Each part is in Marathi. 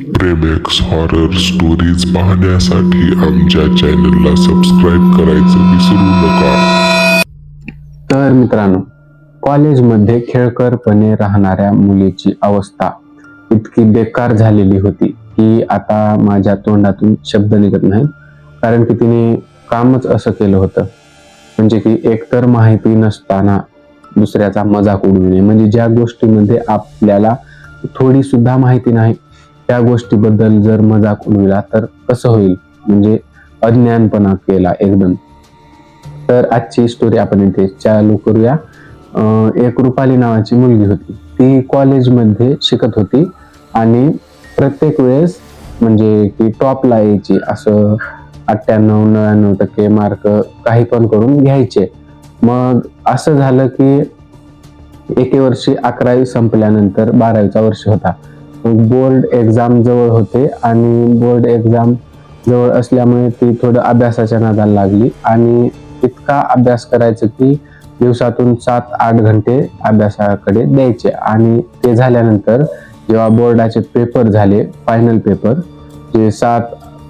प्रेमेक्स हॉरर स्टोरीज पाहण्यासाठी आमच्या चॅनलला सबस्क्राईब करायचं विसरू नका. तर मित्रांनो, कॉलेजमध्ये खेळकरपणे राहणाऱ्या मुलीची अवस्था इतकी बेकार झालेली होती की आता माझ्या तोंडातून शब्द निघत नाही. कारण की तिने कामच असं केलं होतं, म्हणजे की एकतर माहिती नसताना दुसऱ्याचा मजाक उडविणे. म्हणजे ज्या गोष्टीमध्ये आपल्याला थोडी सुद्धा माहिती नाही त्या गोष्टीबद्दल जर मजाक उडविला तर कसं होईल, म्हणजे अज्ञानपणा केला एकदम. तर आजची स्टोरी आपण इथे चालू करूया. एक रुपाली नावाची मुलगी होती. ती कॉलेजमध्ये शिकत होती आणि प्रत्येक वेळेस म्हणजे की टॉपला यायची. असं 98-99% मार्क काही पण करून घ्यायचे. मग असं झालं की एके वर्षी 11वी संपल्यानंतर 12वीचा वर्ष होता. बोर्ड एक्झाम जवळ होते आणि बोर्ड एक्झाम जवळ असल्यामुळे ती थोडं अभ्यासाच्या नादाला लागली आणि इतका अभ्यास करायचं की दिवसातून 7-8 घंटे अभ्यासाकडे द्यायचे. आणि ते झाल्यानंतर जेव्हा बोर्डाचे पेपर झाले, फायनल पेपर जे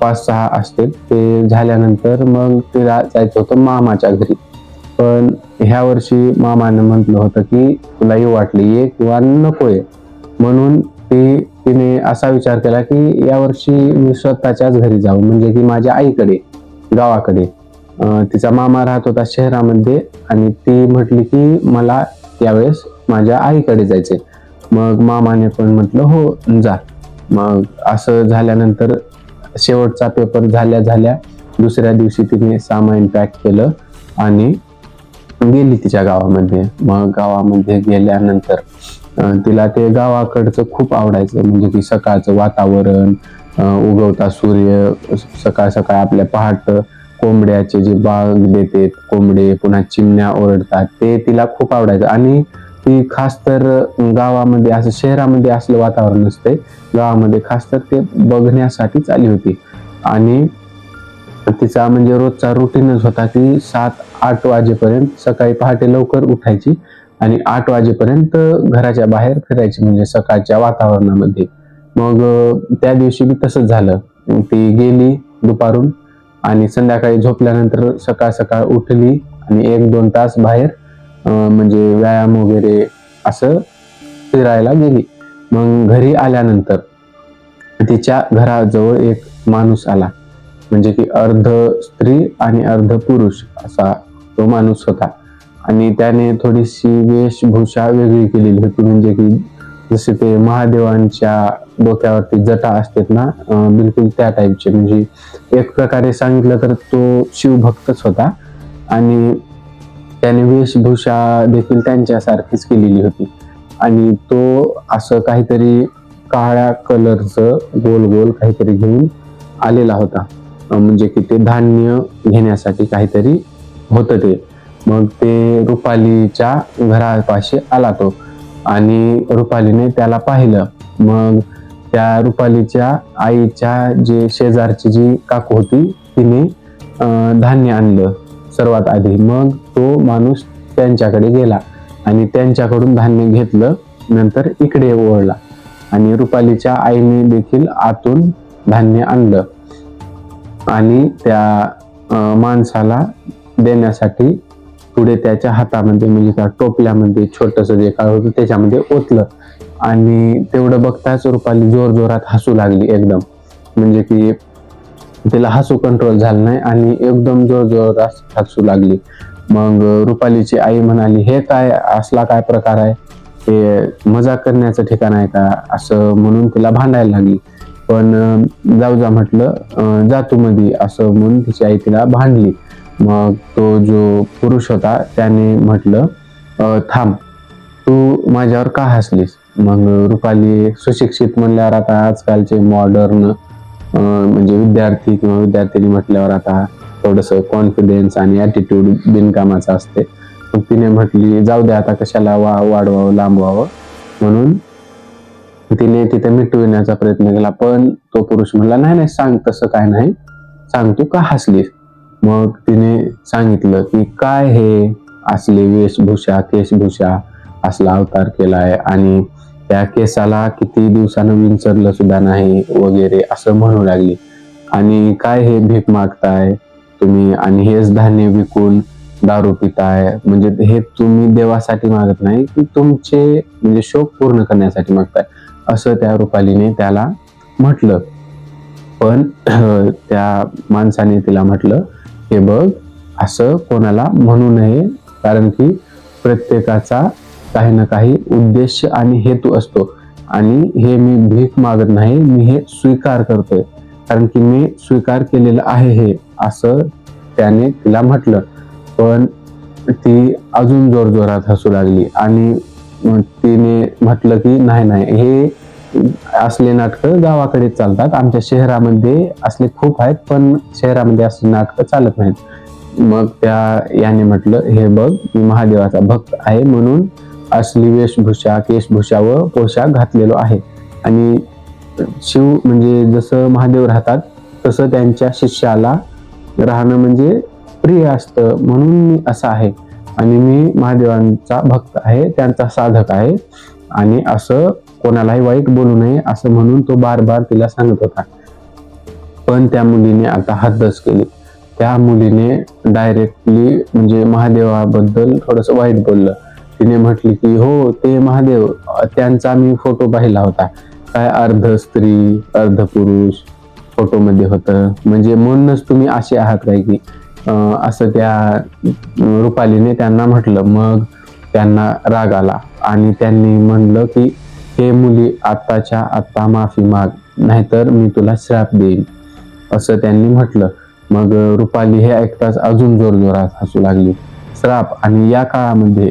5-6 असते, ते झाल्यानंतर मग तिला जायचं होतं मामाच्या घरी. पण ह्या वर्षी मामानं म्हटलं होतं की तुला येऊ वाटली ये किंवा नकोय. म्हणून तिने असा विचार केला की यावर्षी मी स्वतःच्याच घरी जाऊ, म्हणजे की माझ्या आईकडे, गावाकडे. तिचा मामा राहत होता शहरामध्ये आणि ती म्हटली की मला यावेळेस माझ्या आईकडे जायचे. मग मामाने पण म्हटलं हो जा. मग असं झाल्यानंतर शेवटचा पेपर झाल्या दुसऱ्या दिवशी तिने सामान पॅक केलं आणि गेली तिच्या गावामध्ये. मग गावामध्ये गेल्यानंतर तिला ते गावाकडचं खूप आवडायचं, म्हणजे की सकाळचं वातावरण, उगवता सूर्य, सकाळ सकाळ आपल्या पहाट कोंबड्याचे जे बाग देते कोंबडे, पुन्हा चिमण्या ओरडतात, ते तिला खूप आवडायचं. आणि ती खास तर गावामध्ये, असं शहरामध्ये असलं वातावरण नसते, गावामध्ये खास तर ते बघण्यासाठीच आली होती. आणि तिचा म्हणजे रोजचा रुटीनच होता की 7-8 वाजेपर्यंत, सकाळी पहाटे लवकर उठायची आणि 8 वाजेपर्यंत घराच्या बाहेर फिरायची, म्हणजे सकाळच्या वातावरणामध्ये. मग त्या दिवशी बी तसंच झालं. ती गेली दुपारून आणि संध्याकाळी झोपल्यानंतर सकाळ सकाळ उठली आणि 1-2 तास बाहेर म्हणजे व्यायाम वगैरे असं फिरायला गेली. मग घरी आल्यानंतर तिच्या घराजवळ एक माणूस आला, म्हणजे की अर्ध स्त्री आणि अर्ध पुरुष असा तो माणूस होता. आणि त्याने थोडीशी वेशभूषा वेगळी केलेली होती, म्हणजे की जसे ते महादेवांच्या डोक्यावरती जटा असतात ना, बिलकुल त्या टाईपचे. म्हणजे एक प्रकारे सांगितलं तर तो शिवभक्तच होता आणि त्याने वेशभूषा देखील त्यांच्यासारखीच केलेली होती. आणि तो असं काहीतरी काळ्या कलरचं गोल गोल काहीतरी घेऊन आलेला होता, म्हणजे की ते धान्य घेण्यासाठी काहीतरी होतं ते. मग ते रुपालीच्या घरापाशी आला तो आणि रुपालीने त्याला पाहिलं. मग त्या रुपालीच्या आईच्या जे शेजारची जी काकू होती तिने धान्य आणलं सर्वात आधी. मग तो माणूस त्यांच्याकडे गेला आणि त्यांच्याकडून धान्य घेतलं, नंतर इकडे वळला आणि रुपालीच्या आईने देखील आतून धान्य आणलं आणि त्या माणसाला देण्यासाठी पुढे त्याच्या हातामध्ये, म्हणजे त्या टोपल्यामध्ये छोटंसं जे काय होतं त्याच्यामध्ये ओतलं. आणि तेवढं बघताच रुपाली जोरजोरात हसू लागली एकदम, म्हणजे की तिला हसू कंट्रोल झालं नाही आणि एकदम जोरजोरात हसू लागली. मग रुपालीची आई म्हणाली, हे काय असला काय प्रकार आहे, हे मजाक करण्याचं ठिकाण आहे का, असं म्हणून तिला भांडायला लागली. पण जाऊ जा म्हटलं, जा तू मधी, असं म्हणून तिची आई तिला भांडली. मग तो जो पुरुष होता त्याने म्हटलं, थांब, तू माझ्यावर का हसलीस. मग रुपाली सुशिक्षित म्हणल्यावर आता आजकालचे मॉडर्न म्हणजे विद्यार्थी किंवा विद्यार्थिनी म्हटल्यावर आता थोडंसं कॉन्फिडन्स आणि ॲटिट्यूड बिनकामाचं असते. मग तिने म्हटली, जाऊ दे आता, कशाला वाढवावं लांबवावं, म्हणून तिने तिथे मिटविण्याचा प्रयत्न केला. पण तो पुरुष म्हणला, नाही नाही सांग, तसं काय नाही, सांग तू का हसलीस. मग तिने सांगितलं की काय हे असले वेशभूषा केशभूषा असला अवतार केलाय आणि त्या केसाला किती दिवसानं विंचरलं सुद्धा नाही वगैरे असं म्हणू लागली. आणि काय हे भीक मागताय तुम्ही आणि हेच धान्य विकून दारू पिताय, म्हणजे हे तुम्ही देवासाठी मागत नाही की तुमचे म्हणजे शोक पूर्ण करण्यासाठी मागताय, असं त्या रुपालीने त्याला म्हटलं. पण त्या माणसाने तिला म्हटलं, हे बघ, असं कोणाला म्हणू नये, कारण की प्रत्येकाचा काही ना काही उद्देश आणि हेतू असतो. आणि हे मी भीक मागत नाही, मी हे स्वीकार करतोय, कारण की मी स्वीकार केलेलं आहे हे, असं त्याने तिला म्हटलं. पण ती अजून जोरजोरात हसू लागली आणि तिने म्हटलं की नाही नाही, हे असले नाटकं गावाकडे चालतात, आमच्या शहरामध्ये असले खूप आहेत, पण शहरामध्ये असले नाटकं चालत नाहीत. मग याने म्हटलं, हे बघ, मी महादेवाचा भक्त आहे म्हणून असली वेशभूषा, केशभूषा व पोशाख घातलेलो आहे. आणि शिव म्हणजे जसं महादेव राहतात तसं त्यांच्या शिष्याला राहणं म्हणजे प्रिय असतं, म्हणून मी असा आहे. आणि मी महादेवांचा भक्त आहे, त्यांचा साधक आहे, आणि असं कोणालाही वाईट बोलू नये असं म्हणून तो बार बार तिला सांगत होता. पण त्या मुलीने आता हद्दच केली. त्या मुलीने डायरेक्टली म्हणजे महादेवाबद्दल थोडस वाईट बोललं. तिने म्हटली की हो, ते महादेव, त्यांचा मी फोटो पाहिला होता, काय अर्ध स्त्री अर्ध पुरुष फोटोमध्ये होतं, म्हणजे म्हणूनच तुम्ही असे आहात काय की, असं त्या रुपालीने त्यांना म्हटलं. मग त्यांना राग आला आणि त्यांनी म्हणलं की हे मुली, आत्ताच्या आत्ता माफी माग, नाहीतर मी तुला श्राप देईन, असं त्यांनी म्हटलं. मग रुपाली हे ऐकताच अजून जोरजोरात हसू लागली. श्राप? आणि या काळामध्ये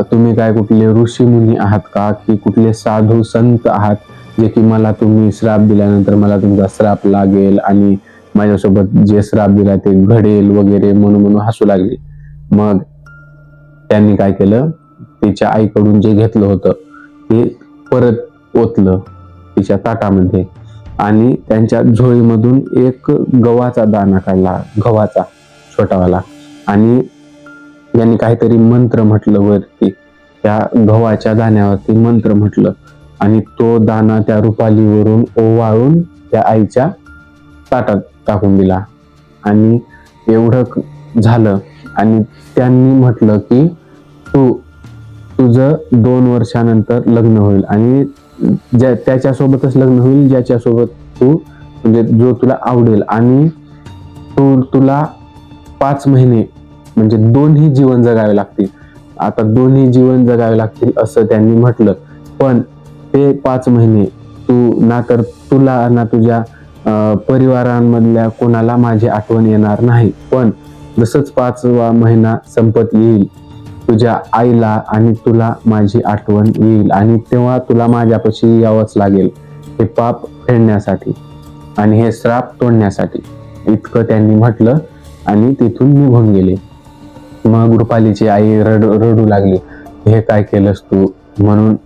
तुम्ही काय कुठले ऋषी मुनी आहात का, की कुठले साधू संत आहात जे की मला तुम्ही श्राप दिल्यानंतर मला तुमचा श्राप लागेल आणि माझ्यासोबत जे श्राप दिला ते घडेल वगैरे म्हणून हसू लागली. मग त्यांनी काय केलं, तिच्या आईकडून जे घेतलं होतं ते परत ओतलं तिच्या ताटामध्ये आणि त्यांच्या झोळीमधून एक गव्हाचा दाणा काढला, गव्हाचा छोटावाला, आणि यांनी काहीतरी मंत्र म्हटलं वरती, त्या गव्हाच्या दाण्यावरती मंत्र म्हटलं आणि तो दाणा त्या रुपालीवरून ओवाळून त्या आईच्या ताटात टाकून दिला. आणि एवढं झालं आणि त्यांनी म्हटलं की तुझं 2 वर्षानंतर लग्न होईल आणि त्याच्यासोबतच लग्न होईल ज्याच्यासोबत तू म्हणजे जो तुला आवडेल, आणि तुला 5 महिने म्हणजे दोन्ही जीवन जगावे लागतील. आता दोन्ही जीवन जगावे लागतील असं त्यांनी म्हटलं. पण ते 5 महिने तू ना तर तुला ना तुझ्या परिवारांमधल्या कोणाला माझी आठवण येणार नाही, पण जसंच 5वा महिना संपत येईल तुझ्या आईला आणि तुला माझी आठवण येईल आणि तेव्हा तुला माझ्यापाशी यावंच लागेल, हे पाप फेडण्यासाठी आणि हे श्राप तोडण्यासाठी, इतकं त्यांनी म्हटलं आणि तिथून निघून गेले. मग रुपालीची आई रडू लागली, हे काय केलंस तू म्हणून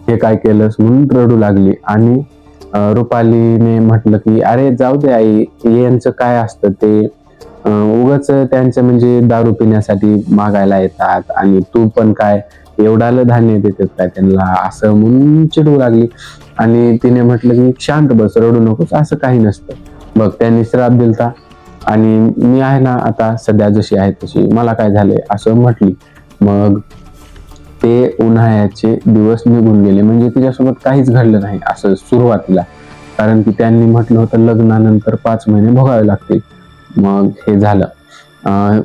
हे काय केलंस म्हणून रडू लागली. आणि रुपालीने म्हटलं की अरे जाऊ दे आई, यांचं काय असतं ते उगाच त्यांचं म्हणजे दारू पिण्यासाठी मागायला येतात आणि तू पण काय एवढालं धान्य देतात काय त्यांना, असं म्हणून चिडवू लागली. आणि तिने म्हटलं की शांत बस, रडू नकोस, असं काही नसतं, बघ त्यांनी श्राप दिलता आणि मी आहे ना आता सध्या जशी आहे तशी, मला काय झालंय, असं म्हटली. मग ते उन्हाळ्याचे दिवस निघून गेले, म्हणजे तिच्यासोबत काहीच घडलं नाही असं सुरुवातीला, कारण की त्यांनी म्हटलं होतं लग्नानंतर 5 महिने भोगावे लागतील. मग हे झालं.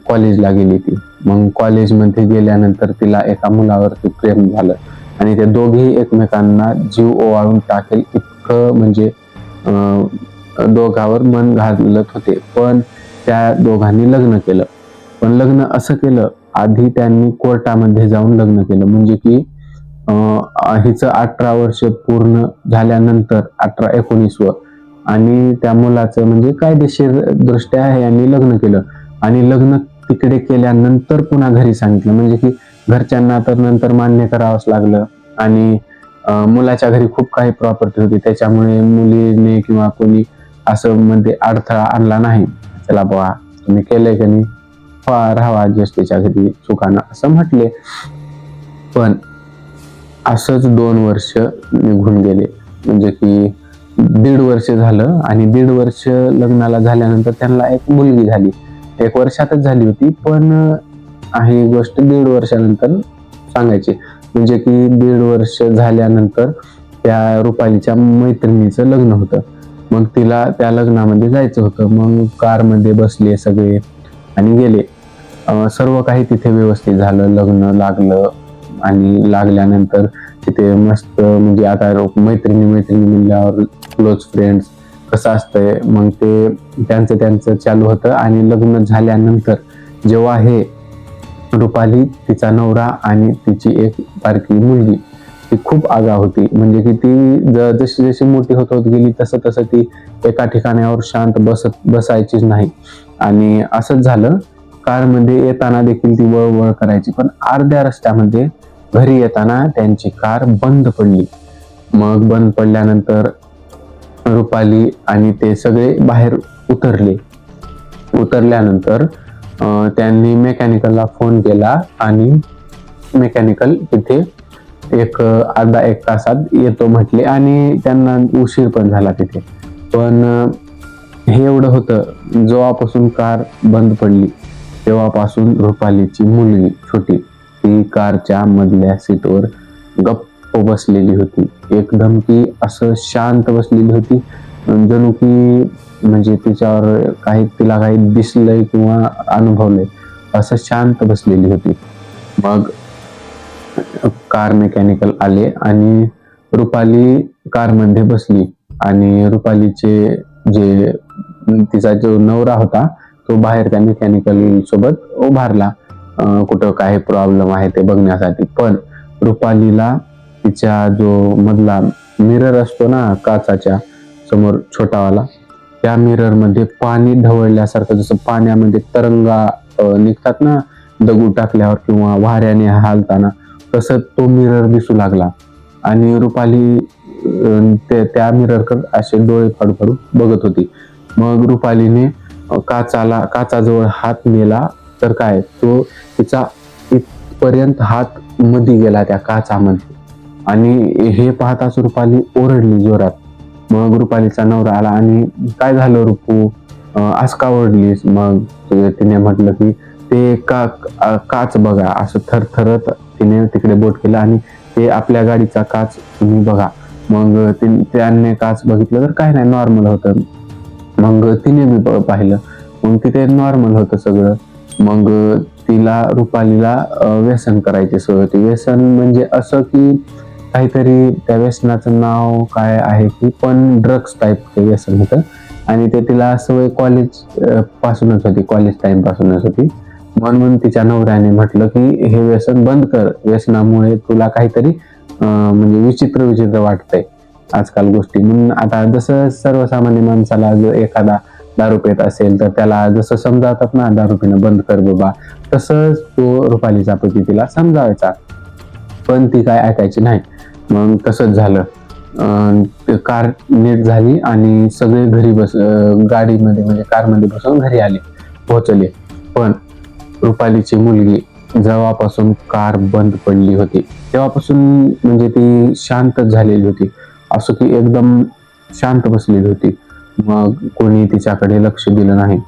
कॉलेजला गेली ती. मग कॉलेजमध्ये गेल्यानंतर तिला एका मुलावरती प्रेम झालं आणि ते दोघेही एकमेकांना जीव ओवाळून टाकेल इतकं म्हणजे दोघांवर मन घालत होते. पण त्या दोघांनी लग्न केलं. पण लग्न असं केलं, आधी त्यांनी कोर्टामध्ये जाऊन लग्न केलं, म्हणजे की हिचं 18 वर्ष पूर्ण झाल्यानंतर 18-19 आणि त्या मुलाचं म्हणजे कायदेशीर दृष्ट्या यांनी लग्न केलं. आणि लग्न तिकडे केल्यानंतर पुन्हा घरी सांगितलं, म्हणजे की घरच्यांना तर नंतर मान्य करावंच लागलं. आणि मुलाच्या घरी खूप काही प्रॉपर्टी होती, त्याच्यामुळे मुलीने किंवा कोणी असं मध्ये अडथळा आणला नाही. चला बाबा तुम्ही केलंय का नाही, राहावा ज्येष्ठीच्या घरी सुखानं, असं म्हटले. पण असंच 2 वर्ष निघून गेले, म्हणजे की 1.5 वर्ष झालं आणि 1.5 वर्ष लग्नाला झाल्यानंतर त्यांना एक मुलगी झाली. 1 वर्षातच झाली होती, पण ही गोष्ट 1.5 वर्षानंतर सांगायची. म्हणजे की 1.5 वर्ष झाल्यानंतर त्या रुपालीच्या मैत्रिणीचं लग्न होतं. मग तिला त्या लग्नामध्ये जायचं होतं. मग कारमध्ये बसले सगळे आणि गेले. सर्व काही तिथे व्यवस्थित झालं. लग्न लागलं आणि लागल्यानंतर तिथे मस्त, म्हणजे आता मैत्रिणी म्हणल्यावर क्लोज फ्रेंड्स कसं असतंय, मग ते त्यांचं चालू होतं. आणि लग्न झाल्यानंतर जेव्हा हे रुपाली, तिचा नवरा आणि तिची एक बारकी मुलगी, ती खूप आगाऊ होती. म्हणजे की ती जशी जशी मोठी होत गेली तसं ती एका ठिकाणावर शांत बसायचीच नाही. आणि असंच झालं, कारमध्ये येताना देखील ती वळवळ करायची. पण अर्ध्या रस्त्यामध्ये घरी येताना त्यांची कार बंद पडली. मग बंद पडल्यानंतर रुपाली आणि ते सगळे बाहेर उतरल्यानंतर त्यांनी मेकॅनिकलला फोन केला आणि मेकॅनिकल तिथे अर्धा एक तासात येतो म्हटले आणि त्यांना उशीर पण झाला तिथे. पण हे एवढं होतं, जेव्हापासून कार बंद पडली तेव्हापासून रुपालीची मुलगी छोटी, ती कारच्या मधल्या सीटवर गप्प बसलेली होती. एकदम ती असं शांत बसलेली होती, जणू की म्हणजे तिला काही दिसलंय किंवा अनुभवलंय असं शांत बसलेली होती. मग कार मेकॅनिकल आले आणि रुपाली कारमध्ये बसली आणि रुपालीचे तिचा जो नवरा होता तो बाहेर त्या मेकॅनिकल सोबत उभारला, कुठं काय प्रॉब्लेम आहे ते बघण्यासाठी. पण रुपालीला तिच्या जो मधला मिरर असतो ना काचाच्या समोर छोटावाला, त्या मिरर मध्ये पाणी ढवळल्यासारखं, जसं पाण्यामध्ये तरंगा निघतात ना दगड टाकल्यावर किंवा वाऱ्याने हालताना, तसं तो मिरर दिसू लागला. आणि रुपाली त्या मिररकडे असे डोळे फाडून बघत होती. मग रुपालीने काचाजवळ हात नेला तर काय, तो तिचा इथपर्यंत हात मध्ये गेला त्या काचामध्ये. आणि हे पाहताच रुपाली ओरडली जोरात. मग रुपालीचा नवरा आला आणि काय झालं रुपू, आज का ओरडलीस? मग तिने म्हटलं की ते काच बघा, असं थरथरत तिने तिकडे बोट केलं आणि ते आपल्या गाडीचा काच तुम्ही बघा. मग त्याने काच बघितलं तर काय नाही, नॉर्मल होतं. मग तिने बी पाहिलं, मग तिथे नॉर्मल होतं सगळं. मग रुपालीला व्यसन करायची सोय होती. व्यसन म्हणजे असं की काहीतरी, त्या व्यसनाचं नाव काय आहे की, पण ड्रग्स टाईप व्यसन होतं. आणि ते तिला सवय कॉलेज टाइम पासूनच होती. म्हणून तिच्या नवऱ्याने म्हटलं की हे व्यसन बंद कर, व्यसनामुळे तुला काहीतरी म्हणजे विचित्र वाटतंय आजकाल गोष्टी. म्हणून आता जसं सर्वसामान्य माणसाला जर एखादा दारू पित असेल तर त्याला जसं समजावतात ना, दारू पिणं बंद कर बाबा, तसंच तो रुपालीचा पती तिला समजावायचा. पण ती काय ऐकायची नाही. मग तसंच झालं, कार नीट झाली आणि सगळे घरी गाडीमध्ये म्हणजे कारमध्ये बसून घरी पोहोचले. पण रुपालीची मुलगी जेव्हापासून कार बंद पडली होती तेव्हापासून म्हणजे ती शांतच झालेली होती, असं की एकदम शांत बसलेली होती. मग कोणी तिच्याकडे लक्ष दिलं नाही.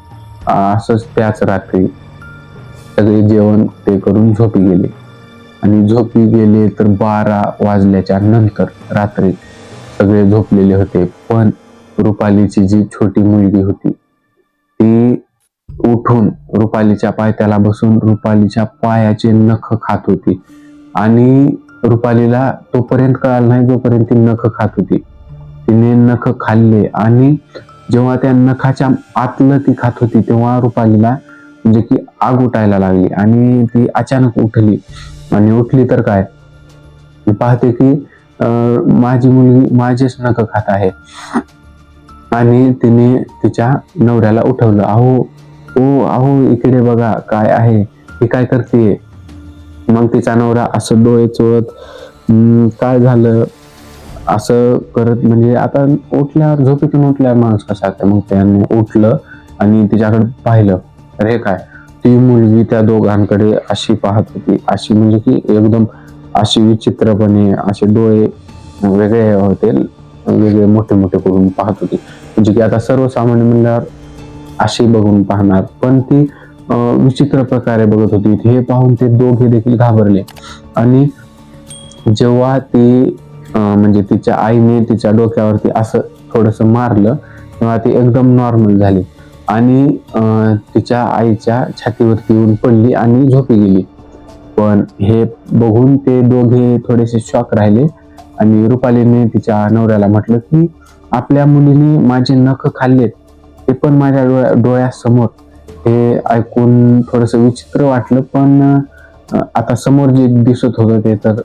असंच त्याच रात्री सगळे जेवण ते करून झोपी गेले. आणि झोपी गेले तर 12 वाजल्याच्या नंतर रात्री सगळे झोपलेले होते. पण रुपालीची जी छोटी मुलगी होती ती उठून रुपालीच्या पायथ्याला बसून रुपालीच्या पायाचे नख खात होती. आणि रुपालीला तोपर्यंत कळालं नाही जोपर्यंत ती नख खात होती. तिने नख खाल्ले आणि जेव्हा त्या नखाच्या आतलं ती खात होती तेव्हा रुपालीला म्हणजे की आग उठायला लागली आणि ती अचानक उठली. आणि उठली तर काय, पाहते की माझी मुलगी माझेच नख खात आहे. आणि तिने तिच्या नवऱ्याला उठवलं, अहो इकडे बघा काय आहे, ही काय करते? मग तिचा नवरा असं डोळे चोळत काय झालं असं करत, म्हणजे आता उठल्यावर, झोपेतून उठल्यावर माणूस कसा असतं. मग त्याने उठलं आणि तिच्याकडे पाहिलं तर हे काय, ती मुलगी त्या दोघांकडे अशी पाहत होती, अशी म्हणजे की एकदम अशी विचित्रपणे असे डोळे वेगळे होते, वेगळे मोठे मोठे करून पाहत होती. म्हणजे की आता सर्वसामान्य म्हणल्यावर अशी बघून पाहणार, पण ती विचित्र प्रकारे बघत होती. हे पाहून ते दोघे देखील घाबरले. आणि जेव्हा ती म्हणजे तिच्या आईने तिच्या डोक्यावरती असं थोडस मारलं, तेव्हा ती एकदम नॉर्मल झाली आणि तिच्या आईच्या छातीवरती येऊन पडली आणि झोपी गेली. पण हे बघून ते दोघे थोडेसे शॉक राहिले आणि रुपालीने तिच्या नवऱ्याला म्हटलं की आपल्या मुलीने माझे नख खाल्लेत, ते पण माझ्या डोळ्यासमोर. हे ऐकून थोडस विचित्र वाटलं, पण आता समोर जे दिसत होतं ते तर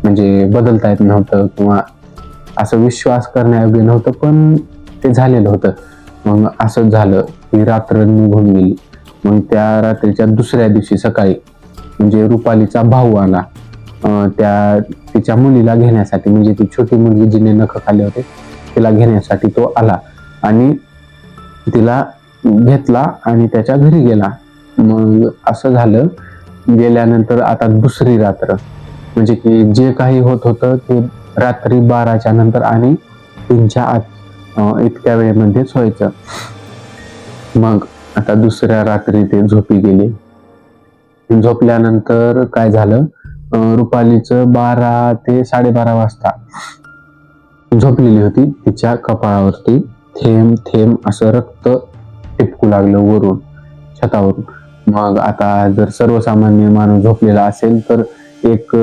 म्हणजे बदलता येत नव्हतं किंवा असं विश्वास करण्यायोग्य नव्हतं, पण ते झालेलं होतं. मग असं झालं की रात्र निघून गेली. मग त्या रात्रीच्या दुसऱ्या दिवशी सकाळी म्हणजे रुपालीचा भाऊ आला त्या तिच्या मुलीला घेण्यासाठी. म्हणजे ती छोटी मुलगी जिने नख खाल्ले होते तिला घेण्यासाठी तो आला आणि तिला घेतला आणि त्याच्या घरी गेला. मग असं झालं, गेल्यानंतर आता दुसरी रात्र म्हणजे की जे काही होत होतं ते रात्री 12च्या नंतर आणि 3च्या आत इतक्या वेळेमध्येच व्हायचं. मग आता दुसऱ्या रात्री ते झोपी गेले. झोपल्यानंतर काय झालं, रुपालीचं 12 ते 12:30 वाजता झोपलेली होती. तिच्या कपाळावरती थेंब थेंब असं रक्त टिपकू लागलं वरून, छतावरून. मग आता जर सर्वसामान्य माणूस झोपलेला असेल तर एक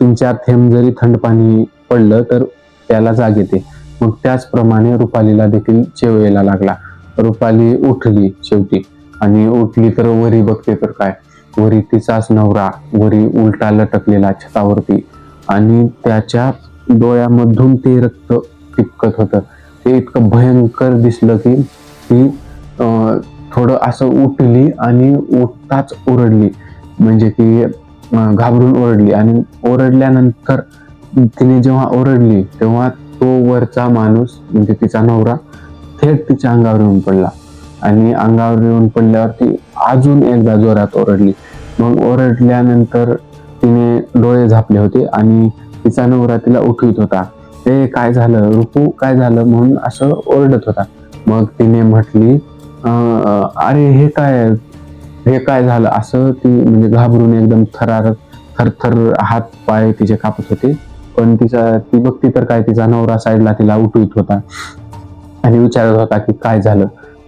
3-4 थेंब जरी थंड पाणी पडलं तर त्याला जाग येते. मग त्याचप्रमाणे रुपालीला देखील चेव यायला लागला. रुपाली उठली शेवटी आणि उठली तर वरी बघते तर काय, वरी तिचाच नवरा वरी उलटा लटकलेला छतावरती आणि त्याच्या डोळ्यामधून ते रक्त टिपकत होतं. ते इतकं भयंकर दिसलं की ती थोडं असं उठली आणि उठताच ओरडली. म्हणजे ती घाबरून ओरडली आणि ओरडल्यानंतर तिने जेव्हा ओरडली तेव्हा तो वरचा माणूस म्हणजे तिचा नवरा थेट तिच्या अंगावर येऊन पडला आणि अंगावर येऊन पडल्यावर ती अजून एकदा जोरात ओरडली. मग ओरडल्यानंतर तिने डोळे झापले होते आणि तिचा नवरा तिला उठवीत होता. ते काय झालं रुपू, काय झालं म्हणून असं ओरडत होता. मग तिने म्हटली अरे हे काय झालं असं. ती म्हणजे घाबरून एकदम थरथर हात पाय तिचे कापत होते. पण ती बघती तर काय, तिचा नवरा साईडला तिला उठवीत होता आणि विचारत होता की काय झालं.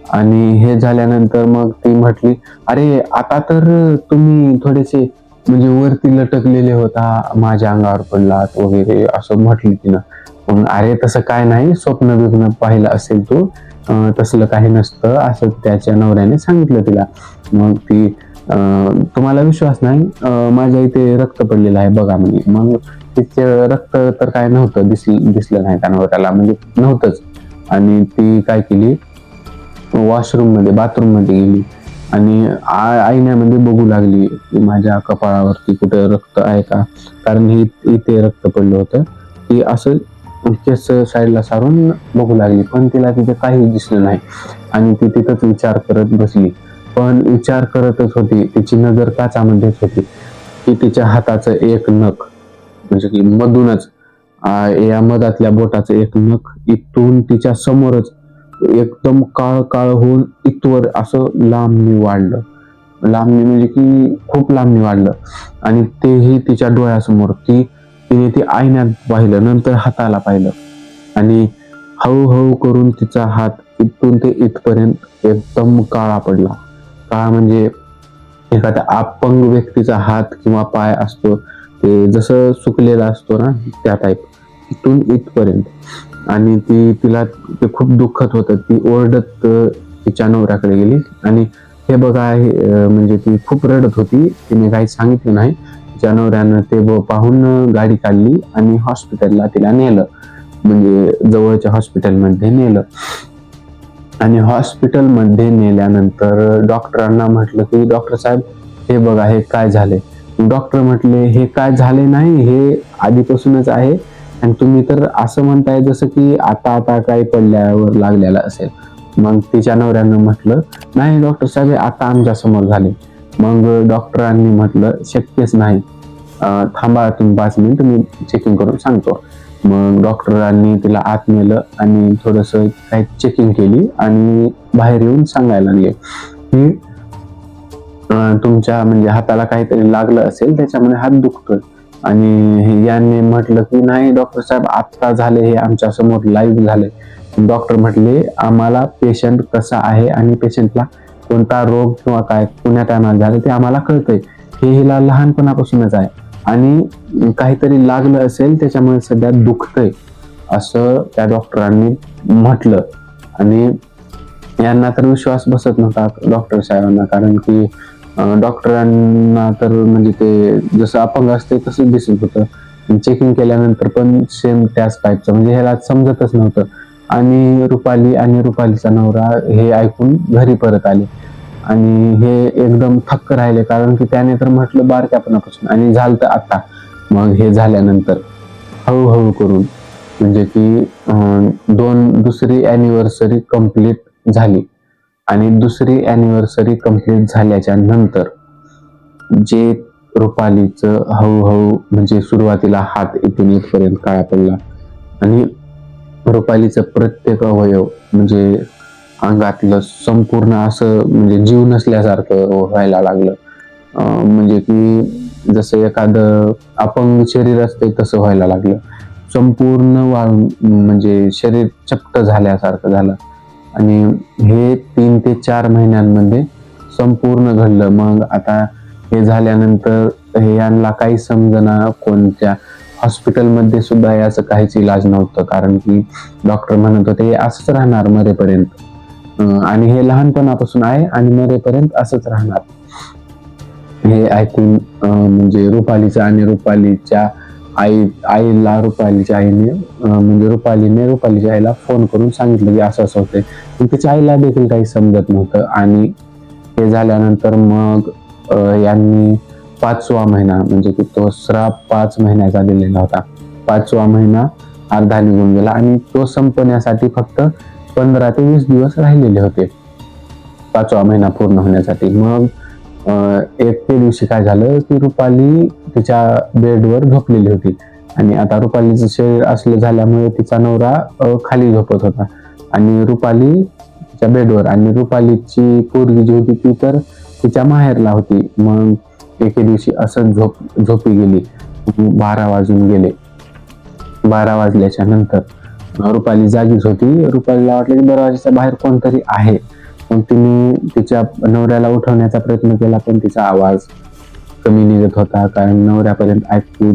आणि हे झाल्यानंतर मग ती म्हटली अरे आता तर तुम्ही थोडेसे म्हणजे वरती लटकलेले होता, माझ्या अंगावर पडलात वगैरे असं म्हटली तिनं. मग अरे तसं काय नाही, स्वप्न बिप्न पाहिलं असेल तू, तसलं काही नसतं असं त्याच्या नवऱ्याने सांगितलं तिला. मग ती तुम्हाला विश्वास नाही, माझ्या इथे रक्त पडलेलं आहे बघा म्हणे. मग तिचे रक्त तर काय नव्हतं, दिसलं नाही त्या नवऱ्याला, म्हणजे नव्हतंच. आणि ती काय केली, वॉशरूम मध्ये बाथरूम मध्ये गेली आणि आईन्यामध्ये बघू लागली की माझ्या कपाळावरती कुठे रक्त आहे का, कारण इथे रक्त पडलं होतं. ती असं केस साईडला सारून बघू लागली, पण तिला तिथे काही दिसलं नाही आणि ती तिथंच विचार करत बसली. पण विचार करतच होती, तिची नजर काचामध्येच होती की तिच्या हाताचं एक नख म्हणजे की मधूनच या मधातल्या बोटाचं एक नख इथून तिच्या समोरच एकदम काळ काळ होऊन इथवर असं लांबनी वाढलं. लांबनी म्हणजे की खूप लांबनी वाढलं आणि तेही तिच्या डोळ्यासमोर. तिने ते आईन्यात पाहिलं, नंतर हाताला पाहिलं आणि हळूहळू करून तिचा हात इथून ते इथपर्यंत एकदम काळा पडला. काळा म्हणजे एखाद्या अपंग व्यक्तीचा हात किंवा पाय असतो ते जसं सुकलेला असतो ना, त्या टाईप इथून इथपर्यंत. आणि तिला ते खूप दुःखत होतं. ती ओरडत तिच्या नवऱ्याकडे गेली आणि हे बघा म्हणजे ती खूप रडत होती. तिने काही सांगितलं नाही. तिच्या नवऱ्यानं ते पाहून गाडी काढली आणि हॉस्पिटलला तिला नेलं, म्हणजे जवळच्या हॉस्पिटलमध्ये नेलं. आणि हॉस्पिटलमध्ये नेल्यानंतर डॉक्टरांना म्हटलं की डॉक्टर साहेब हे बघा हे काय झाले. डॉक्टर म्हटले हे काय झाले नाही, हे आधीपासूनच आहे आणि तुम्ही तर असं म्हणताय जसं की आता काही पडल्यावर लागलेलं असेल. मग तिच्या नवऱ्यानं म्हटलं नाही डॉक्टर साहेब आता आमच्या समोर झाले. मग डॉक्टरांनी म्हटलं शक्यच नाही, थांबा तुम्ही 5 मिनिट, मी चेकिंग करून सांगतो. मग डॉक्टरांनी तिला आत नेलं आणि थोडस काही चेकिंग केली आणि बाहेर येऊन सांगायला लागले की तुमच्या म्हणजे हाताला काहीतरी लागलं असेल, त्याच्यामुळे हात दुखतोय. आणि यांनी म्हटलं की नाही डॉक्टर साहेब, आत्ता झाले, हे आमच्या समोर लाईव्ह झाले. डॉक्टर म्हटले आम्हाला पेशंट कसा आहे आणि पेशंटला कोणता रोग किंवा काय पुण्या टायमाला झाले ते आम्हाला कळतंय. हे हिला लहानपणापासूनच आहे आणि काहीतरी लागलं असेल त्याच्यामुळे सध्या दुखतंय, असं त्या डॉक्टरांनी म्हटलं. आणि यांना तर विश्वास बसत नव्हता डॉक्टर साहेबांना, कारण की डॉक्टरांना तर म्हणजे ते जसं अपंग असते तसंच दिसत होतं. चेकिंग केल्यानंतर पण सेम त्याच टाईपचं, म्हणजे ह्याला समजतच नव्हतं. आणि रुपाली आणि रुपालीचा नवरा हे ऐकून घरी परत आले आणि हे एकदम थक्क राहिले, कारण की त्याने तर म्हटलं बारक्यापणापासून आणि झालं तर आता. मग हे झाल्यानंतर हळूहळू करून म्हणजे की दुसरी अॅनिव्हर्सरी कंप्लीट झाली आणि दुसरी अॅनिव्हर्सरी कंप्लीट झाल्याच्या नंतर जे रुपालीचं हळूहळू म्हणजे सुरुवातीला हात इथून इथपर्यंत काळा पडला आणि रुपालीचं प्रत्येक अवयव म्हणजे अंगातलं संपूर्ण असं म्हणजे जीव नसल्यासारखं व्हायला लागलं. म्हणजे की जसं एखादं अपंग शरीर असते तसं व्हायला लागलं. संपूर्ण वाळून म्हणजे शरीर चपट झाल्यासारखं झालं. आणि हे 3 ते 4 महिन्यांमध्ये संपूर्ण घडलं. मग आता हे झाल्यानंतर हे यांना काही समजना, कोणत्या हॉस्पिटलमध्ये सुद्धा याचं काहीच इलाज नव्हतं, कारण की डॉक्टर म्हणत होते असंच राहणार मरेपर्यंत. आणि हे लहानपणापासून आहे आणि मरेपर्यंत असंच राहणार. हे ऐकून म्हणजे रुपालीचं आणि रुपालीच्या आईला रुपालीच्या आईने म्हणजे रुपालीने रुपालीच्या आईला फोन करून सांगितलं की असं असं होतंय. पण तिच्या आईला देखील काही समजत नव्हतं. आणि हे झाल्यानंतर मग यांनी 5वा महिना म्हणजे की तो श्राप 5 महिन्याचा दिलेला होता. 5वा महिना अर्धा निघून गेला आणि तो संपण्यासाठी फक्त 15 ते 20 दिवस राहिलेले होते 5वा महिना पूर्ण होण्यासाठी. मग एक दिवशी काय झालं की रुपाली तिच्या बेडवर झोपलेली होती आणि आता रुपालीचं शरीर असलं झाल्यामुळे तिचा नवरा खाली झोपत होता आणि रुपाली तिच्या बेडवर. आणि रुपालीची पोरगी जी होती ती तर तिच्या माहेरला होती. मग एके दिवशी असं झोपी गेली. 12 वाजून गेले. 12 वाजल्याच्या नंतर रुपाली जागीच होती. रुपालीला वाटलं की दरवाजाच्या बाहेर कोणतरी आहे. मग तिने तिच्या नवऱ्याला उठवण्याचा प्रयत्न केला, पण तिचा आवाज कमी निघत होता, कारण नवऱ्यापर्यंत ऐकू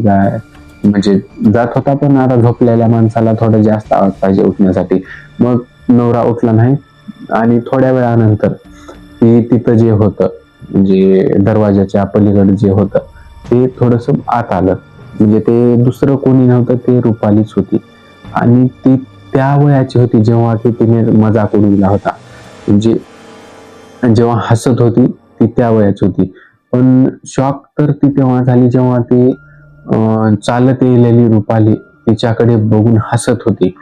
म्हणजे जात होता, पण आता झोपलेल्या माणसाला थोडा जास्त आवाज पाहिजे उठण्यासाठी. मग नवरा उठला नाही आणि थोड्या वेळानंतर तिथं जे होतं म्हणजे दरवाजाच्या पलीकडे जे होतं ते थोडस आत आलं. म्हणजे ते दुसरं कोणी नव्हतं, ते रुपालीच होती. आणि ती त्या वयाची होती जेव्हा की तिने मजाक उडविला होता. म्हणजे जेव्हा हसत होती ती त्या वयाची होती. पण शॉक तर ती तेव्हा झाली जेव्हा ती चालत येलेली रुपाली तिच्याकडे बघून हसत होती.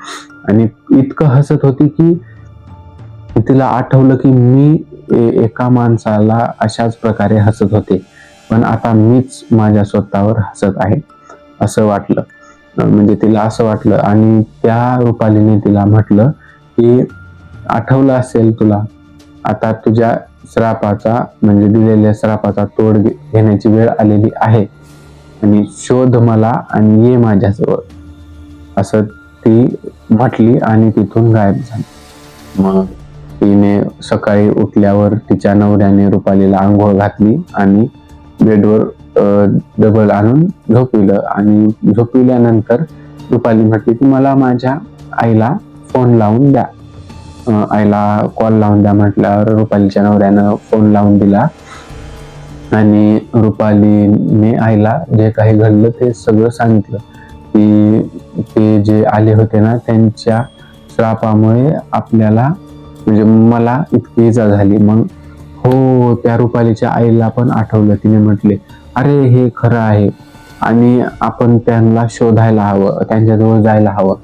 आणि इतकं हसत होती की तिला आठवलं की मी एका माणसाला अशाच प्रकारे हसत होते, पण आता मीच माझ्या स्वतःवर हसत आहे असं वाटलं. म्हणजे तिला असं वाटलं. आणि त्या रुपालीने तिला म्हटलं की आठवलं असेल तुला, आता तुझ्या श्रापाचा म्हणजे दिलेल्या श्रापाचा तोड घेण्याची वेळ आलेली आहे आणि शोध मला आणि ये माझ्याजवळ, असं ती म्हटली आणि तिथून गायब झाली. मग तिने सकाळी उठल्यावर तिच्या नवऱ्याने रुपालीला आंघोळ घातली आणि बेडवर डबल आणून झोपविलं. आणि झोपविल्यानंतर रुपाली म्हटली की मला माझ्या आईला फोन लावून द्या, आईला कॉल लावून द्या. म्हटल्यावर रुपालीच्या नवऱ्यानं फोन लावून दिला आणि रुपालीने आईला जे काही घडलं ते सगळं सांगितलं की ते जे आले होते ना त्यांच्या श्रापामुळे आपल्याला म्हणजे मला इतकी इजा झाली. मग हो, त्या रुपालीच्या आईला पण आठवलं. तिने म्हटले अरे हे खरं आहे आणि आपण त्यांना शोधायला हवं, त्यांच्याजवळ जायला हवं,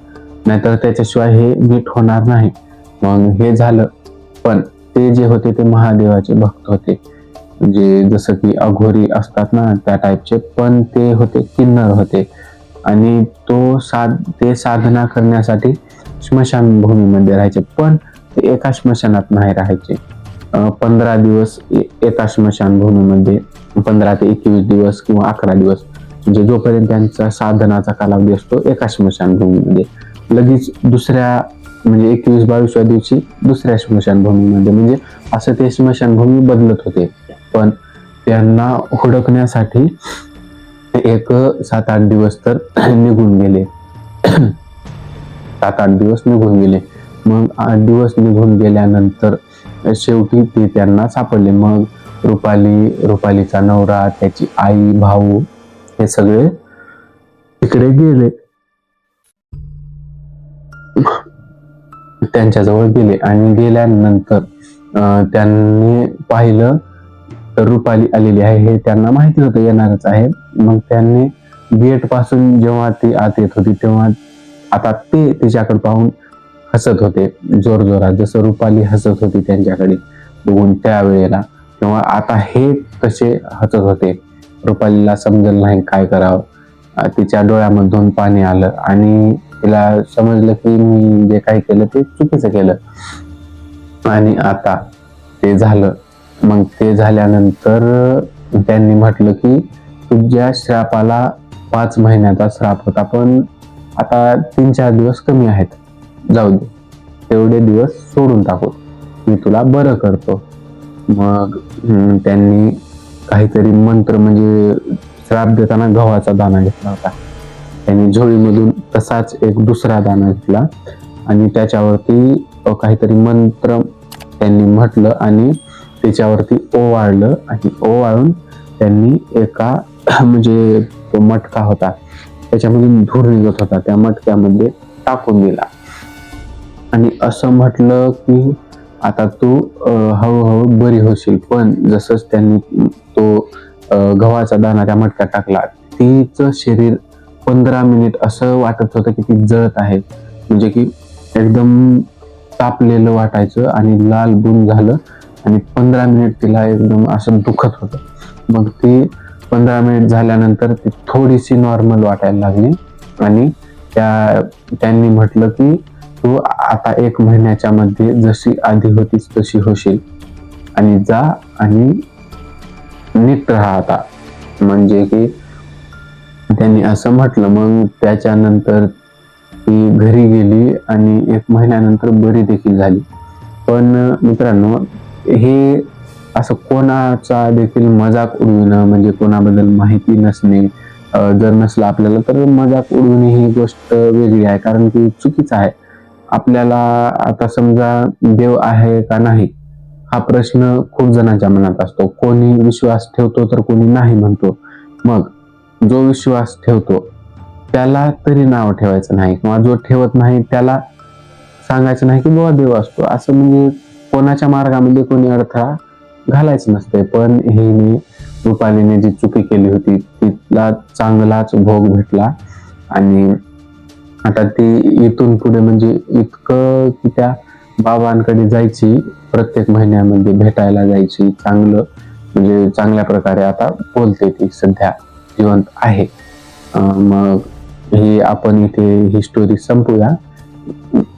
नाहीतर त्याच्याशिवाय हे नीट होणार नाही. मग हे झालं. पण ते जे होते ते महादेवाचे भक्त होते. म्हणजे जसं की अघोरी असतात ना त्या टाईपचे, पण ते होते किन्नर होते. आणि ते साधना करण्यासाठी स्मशानभूमीमध्ये राहायचे, पण ते एका स्मशानात नाही राहायचे. 15 दिवस एका स्मशानभूमीमध्ये, 15 ते 21 दिवस किंवा 11 दिवस, म्हणजे जोपर्यंत त्यांचा साधनाचा कालावधी असतो एका स्मशानभूमीमध्ये. लगेच दुसऱ्या म्हणजे 21-22व्या दिवशी दुसऱ्या स्मशानभूमीमध्ये, म्हणजे असं ते स्मशानभूमी बदलत होते. पण त्यांना हुडकण्यासाठी एक 7-8 दिवस तर निघून गेले. 7-8 दिवस निघून गेले. मग 8 दिवस निघून गेल्यानंतर शेवटी ते त्यांना सापडले. मग रुपालीचा नवरा, त्याची आई, भाऊ हे सगळे तिकडे गेले, त्यांच्याजवळ गेले. आणि गेल्यानंतर त्यांनी पाहिलं तर रुपाली आलेली आहे हे त्यांना माहिती होतं, येणारच आहे. मग त्यांनी गेट पासून जेव्हा ती आत येत होती तेव्हा आता ते तिच्याकडे पाहून हसत होते जोरजोरात, जसं रुपाली हसत होती त्यांच्याकडे बघून त्यावेळेला. तेव्हा आता हे कसे हसत होते, रुपालीला समजलं नाही काय करावं. तिच्या डोळ्यामधून पाणी आलं आणि तिला समजलं की मी जे काही केलं ते चुकीचं केलं. आणि आता ते झालं. मग ते झाल्यानंतर त्यांनी म्हटलं की तुझ्या श्रापाला 5 महिन्याचा श्राप होता, पण आता 3-4 दिवस कमी आहेत, जाऊ दे, तेवढे दिवस सोडून टाकू, मी तुला बरं करतो. मग त्यांनी काहीतरी मंत्र, म्हणजे श्राप देताना गव्हाचा दाणा घेतला होता, त्यांनी झोळीमधून तसाच एक दुसरा दाणा घेतला आणि त्याच्यावरती काहीतरी मंत्र त्यांनी म्हटलं आणि त्याच्यावरती ओवाळलं. आणि ओवाळून त्यांनी एका म्हणजे तो मटका होता त्याच्यामधून धूर निघत होता, त्या मटक्यामध्ये टाकून दिला आणि असं म्हटलं की आता तू हळूहळू बरी होशील. पण जसंच त्यांनी तो गव्हाचा दाणा त्या मटक्यात टाकला, तिचं शरीर 15 मिनिट असं वाटत होतं की ती जळत आहे, म्हणजे की एकदम तापलेलं वाटायचं आणि लाल बुन झालं. आणि 15 मिनिट तिला एकदम असं दुखत होतं. मग ती 15 मिनिट झाल्यानंतर ती थोडीशी नॉर्मल वाटायला लागली आणि त्यांनी म्हटलं की तू आता 1 महिन्याच्या मध्ये जशी आधी होतीस तशी होशील आणि जा आणि नीट राहा आता, म्हणजे की त्यांनी असं म्हटलं. मग त्याच्यानंतर ती घरी गेली आणि 1 महिन्यानंतर बरी देखील झाली. पण मित्रांनो, हे असं कोणाचा देखील मजाक उडविणं, म्हणजे कोणाबद्दल माहिती नसणे, जर नसलं आपल्याला तर मजाक उडविणे ही गोष्ट वेगळी आहे, कारण की चुकीचं आहे. आपल्याला आता समजा देव आहे का नाही हा प्रश्न खूप जणांच्या मनात असतो. कोणी विश्वास ठेवतो तर कोणी नाही म्हणतो. मग जो विश्वास ठेवतो त्याला तरी नाव ठेवायचं नाही, किंवा जो ठेवत नाही त्याला सांगायचं नाही की बाबा देव असतो, असं म्हणजे कोणाच्या मार्गामध्ये कोणी अडथळा घालायचं नसते. पण हिने, रुपालीने जी चुकी केली होती तिला चांगलाच भोग भेटला आणि आता ती इथून पुढे म्हणजे इतकं की त्या बाबांकडे जायची, प्रत्येक महिन्यामध्ये भेटायला जायची, चांगलं म्हणजे चांगल्या प्रकारे आता बोलते, ती सध्या जिवंत आहे. मग ही आपण इथे ही स्टोरी संपूया.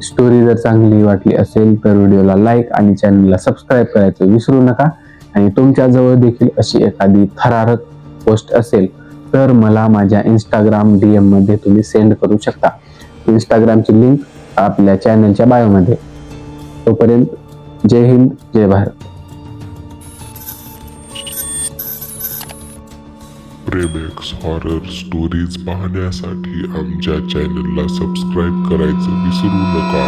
स्टोरी जर चांगली वाटली असेल तर व्हिडिओला लाईक आणि चॅनलला सबस्क्राईब करायचं विसरू नका. आणि तुमच्या जवळ देखील अशी एखादी थरारक पोस्ट असेल तर मला माझ्या इंस्टाग्राम DM मध्ये तुम्ही सेंड करू शकता. इंस्टाग्रामची लिंक आपल्या चॅनलच्या बायोमध्ये. तोपर्यंत जय हिंद, जय भारत. प्रेमेक्स हॉरर स्टोरीज पाहण्यासाठी आमच्या चॅनलला सबस्क्राईब करायचं विसरू नका.